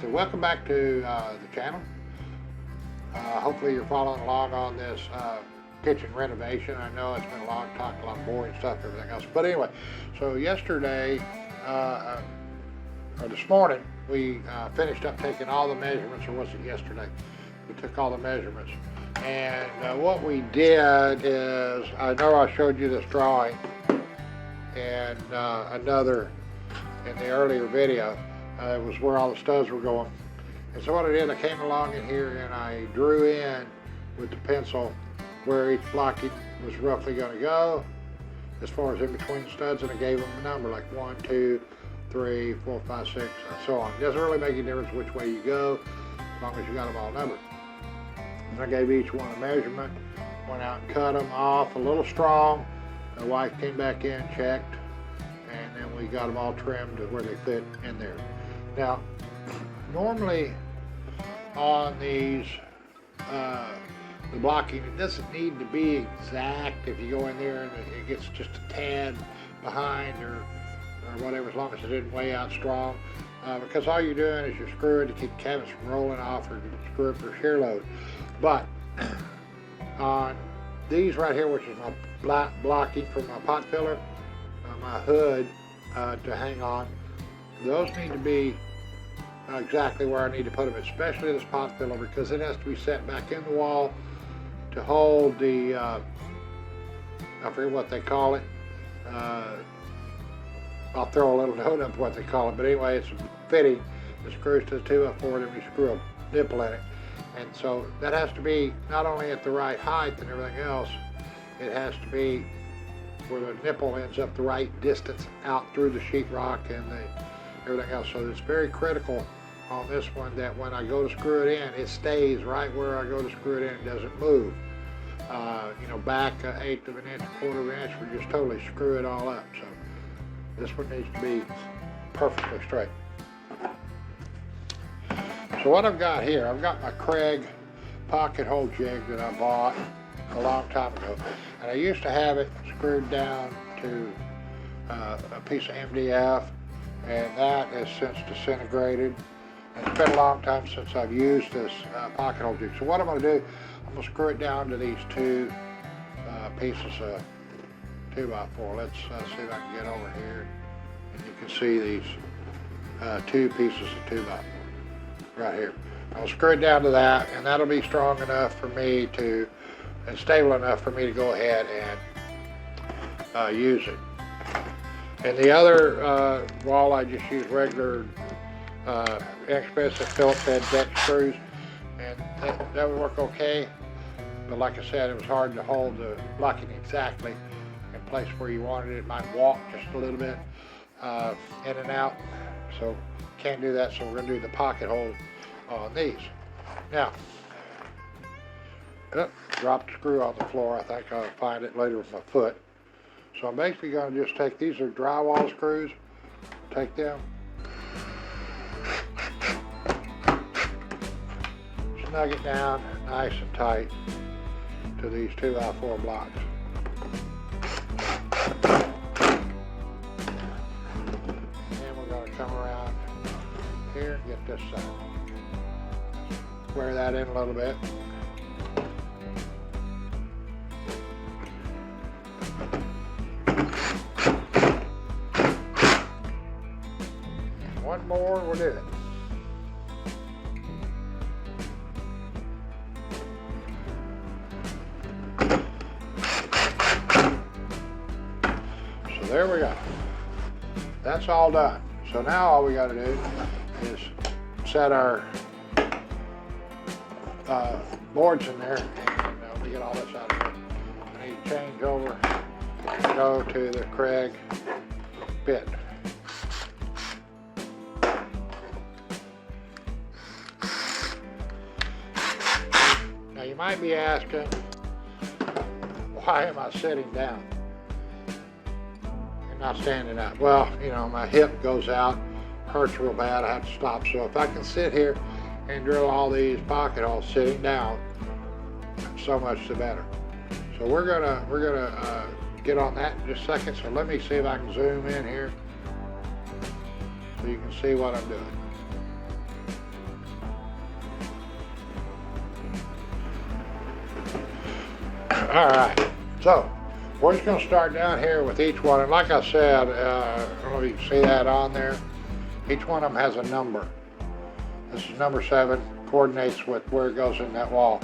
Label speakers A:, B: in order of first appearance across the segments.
A: So welcome back to the channel. Hopefully you're following along on this kitchen renovation. I know it's been a long talk, a lot of boring stuff, everything else. But anyway, so yesterday, or this morning, we finished up taking all the measurements, or was it yesterday? We took all the measurements. And what we did is, I know I showed you this drawing and another in the earlier video. It was where all the studs were going. And so what I did, I came along in here and I drew in with the pencil where each blocking was roughly going to go as far as in between the studs, and I gave them a number like 1, 2, 3, 4, 5, 6, and so on. It doesn't really make any difference which way you go as long as you got them all numbered. And I gave each one a measurement, went out and cut them off a little strong. My wife came back in, checked, and then we got them all trimmed to where they fit in there. Now, normally on these, the blocking, it doesn't need to be exact. If you go in there and it gets just a tad behind or whatever, as long as it isn't way out strong, because all you're doing is you're screwing to keep cabinets from rolling off or screwing for shear load. But on these right here, which is my blocking for my pot filler, my hood to hang on, those need to be exactly where I need to put them, especially this pot filler, because it has to be set back in the wall to hold the, I forget what they call it. I'll throw a little note up what they call it, but anyway, it's a fitting that screws to the 2x4, then we screw a nipple in it. And so that has to be not only at the right height and everything else, it has to be where the nipple ends up the right distance out through the sheetrock and everything else. So it's very critical on this one that when I go to screw it in, it stays right where I go to screw it in. It doesn't move. You know, back 1/8 of an inch, 1/4 of an inch, we just totally screw it all up. So this one needs to be perfectly straight. So what I've got here, I've got my Craig pocket hole jig that I bought a long time ago. And I used to have it screwed down to a piece of MDF, and that has since disintegrated. And it's been a long time since I've used this pocket hole jig. So what I'm going to do, I'm going to screw it down to these two pieces of 2x4. Let's see if I can get over here. And you can see these two pieces of 2x4 right here. I'll screw it down to that, and that'll be strong enough for me to, and stable enough for me to go ahead and use it. And the other wall, I just use regular inexpensive Phillips head deck screws, and that would work okay. But like I said, it was hard to hold the blocking exactly in place where you wanted it. It might walk just a little bit in and out, so can't do that. So we're going to do the pocket hole on these. Now, dropped the screw on the floor. I think I'll find it later with my foot. So I'm basically going to just take, these are drywall screws, take them, snug it down nice and tight to these 2x4 blocks. And we're going to come around here and get this side. Square that in a little bit. One more, we'll do it. So there we go. That's all done. So now all we got to do is set our boards in there, and we get all this out of here. I need to change over and go to the Craig bit. Now you might be asking, why am I sitting down and not standing up? Well, you know, my hip goes out, hurts real bad, I have to stop. So if I can sit here and drill all these pocket holes sitting down, so much the better. So we're gonna get on that in just a second. So let me see if I can zoom in here so you can see what I'm doing. All right, so we're just going to start down here with each one. And like I said, I don't know if you can see that on there. Each one of them has a number. This is number 7, coordinates with where it goes in that wall.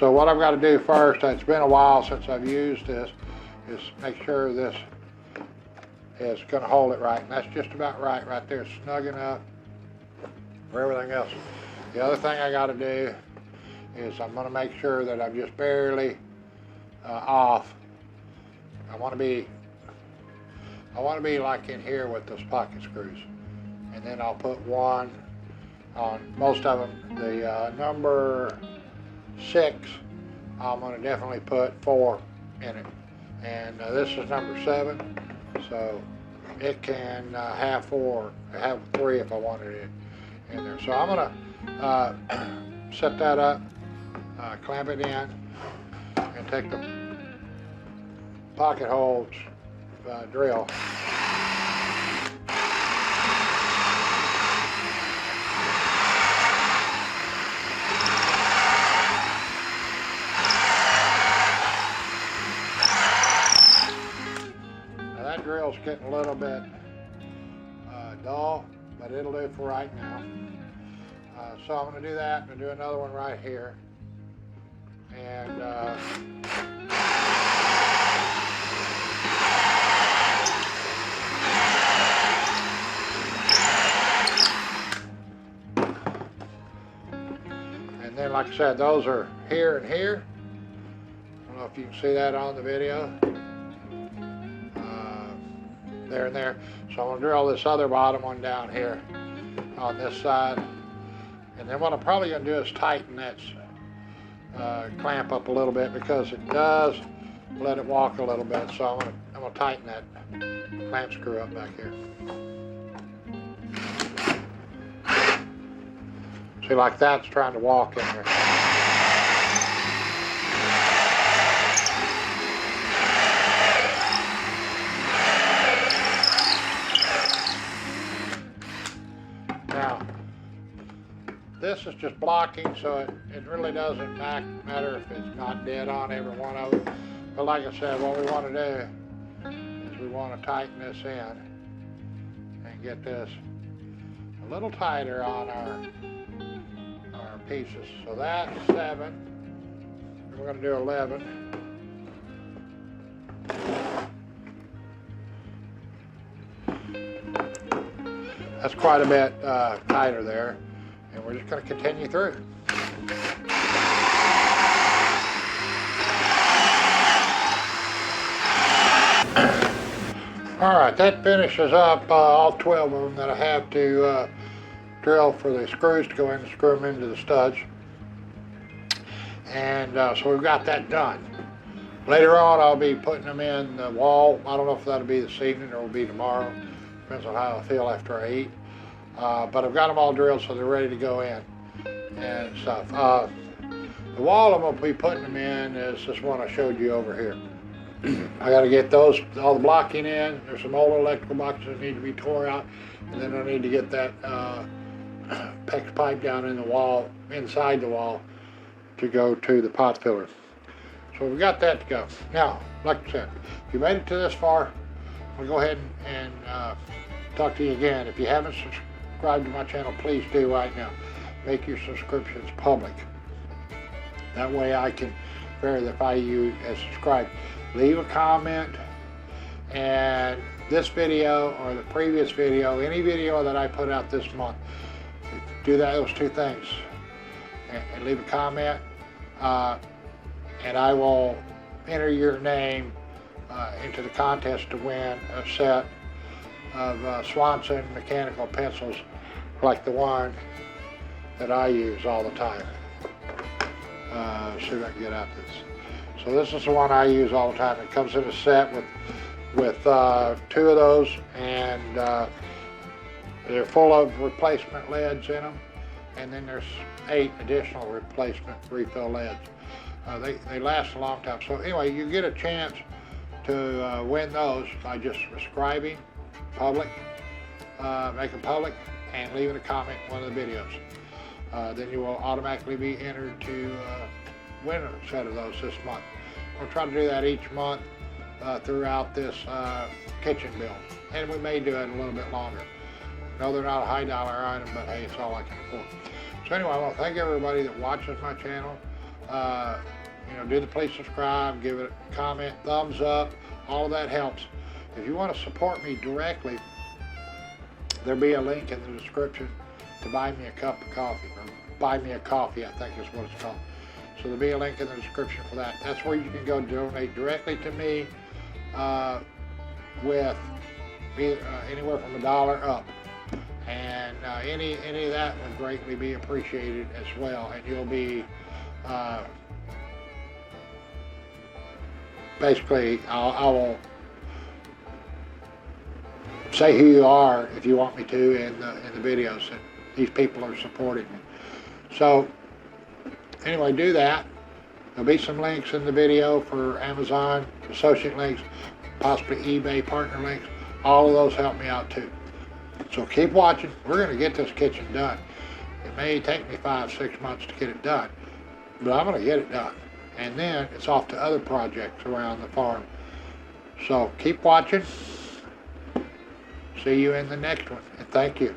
A: So what I've got to do first, it's been a while since I've used this, is make sure this is going to hold it right. And that's just about right there, snug enough for everything else. The other thing I got to do is I'm going to make sure that I'm just barely off. I want to be like in here with those pocket screws. And then I'll put one on most of them. The number 6, I'm going to definitely put 4 in it. And this is number 7, so it can have 4, have 3 if I wanted it in there. So I'm going to set that up, clamp it in, and take the pocket holes drill. Now that drill's getting a little bit dull, but it'll do for right now. So I'm going to do that and do another one right here. And then, like I said, those are here and here. I don't know if you can see that on the video. There and there. So I'm going to drill this other bottom one down here on this side. And then what I'm probably going to do is tighten that clamp up a little bit, because it does let it walk a little bit. So I'm going to tighten that clamp screw up back here. See, like that's trying to walk in there. Now, this is just blocking, so it really doesn't matter if it's not dead on every one of them. But like I said, what we want to do is we want to tighten this in and get this a little tighter on our pieces. So that's 7. We're going to do 11. That's quite a bit tighter there, and we're just going to continue through. All right, that finishes up all 12 of them that I have to drill for the screws to go in and screw them into the studs. And so we've got that done. Later on, I'll be putting them in the wall. I don't know if that'll be this evening or it'll be tomorrow. Depends on how I feel after I eat. But I've got them all drilled so they're ready to go in and stuff. The wall I'm going to be putting them in is this one I showed you over here. I got to get those, all the blocking in. There's some old electrical boxes that need to be tore out. And then I need to get that PEX pipe down in the wall, inside the wall, to go to the pot filler. So we've got that to go. Now, like I said, if you made it to this far, I'll go ahead and talk to you again. If you haven't subscribed to my channel, please do right now. Make your subscriptions public. That way I can verify you as subscribed. Leave a comment, and this video or the previous video, any video that I put out this month, do those 2 things, and leave a comment, and I will enter your name into the contest to win a set of Swanson mechanical pencils like the one that I use all the time. See if I can get out this. So this is the one I use all the time. It comes in a set with 2 of those, and they're full of replacement leads in them, and then there's 8 additional replacement refill leads. They last a long time. So anyway, you get a chance to win those by just subscribing, public, make them public, and leaving a comment in one of the videos. Then you will automatically be entered to win a set of those this month. We'll try to do that each month throughout this kitchen build. And we may do it a little bit longer. No, they're not a high dollar item, but hey, it's all I can afford. So anyway, I want to thank everybody that watches my channel. Please subscribe, give it a comment, thumbs up, all of that helps. If you want to support me directly, there'll be a link in the description to buy me a cup of coffee, or buy me a coffee, I think is what it's called. So there'll be a link in the description for that. That's where you can go donate directly to me with anywhere from $1 up. And any of that would greatly be appreciated as well. And you'll be basically, I will say who you are if you want me to in the videos that these people are supporting me. So anyway, do that. There'll be some links in the video for Amazon, associate links, possibly eBay partner links. All of those help me out too. So keep watching. We're going to get this kitchen done. It may take me 5-6 months to get it done, but I'm going to get it done. And then it's off to other projects around the farm. So keep watching. See you in the next one, and thank you.